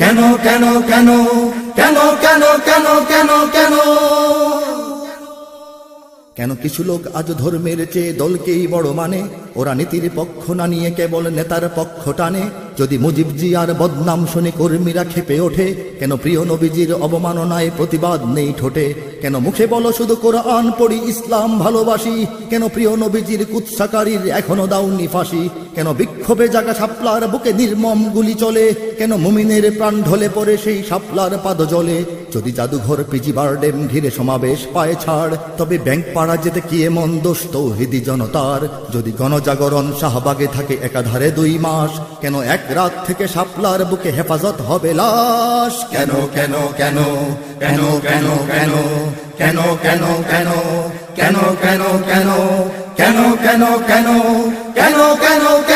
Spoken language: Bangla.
কেন কেন কেন কেন কেন কেন কেন কেন কেন কিছু লোক আজ ধর্মের চেয়ে দলকেই বড় মানে, ওরা নীতির পক্ষ না নিয়ে কেবল নেতার পক্ষ টানে। যদি মুজিব জিয়ার বদনাম শুনে কর্মীরা ক্ষেপে ওঠে, কেন প্রিয় নবীজির অবমাননায় প্রতিবাদ নেই ঠোঁটে? কেন মুখে বলো শুধু কোরআন পড়ি ইসলাম ভালোবাসি, কেন প্রিয় নবীজির কুৎসাকারীর এখনো দাউনি ফাঁসি? কেন বিক্ষোভে জাগা শাপলার বুকে নির্মম গুলি চলে, কেন মুমিনের প্রাণ ঢলে পড়ে সেই শাপলার পাদ জলে? যদি জাদুঘর পিজি বারডেম ঘিরে সমাবেশ পায় ছাড়, তবে ব্যাংক পাড়া যেতে কি এমন দোষ তৌহিদি জনতার? যদি গণজাগরণ শাহবাগে থাকে একাধারে 2 মাস, কেন এক রাত থেকে শাপলার বুকে হেফাজত হবে লাশ? কেন কেন কেন কেন কেন কেন কেন কেন কেন কেন কেন কেন কেন কেন কেন কেন কেন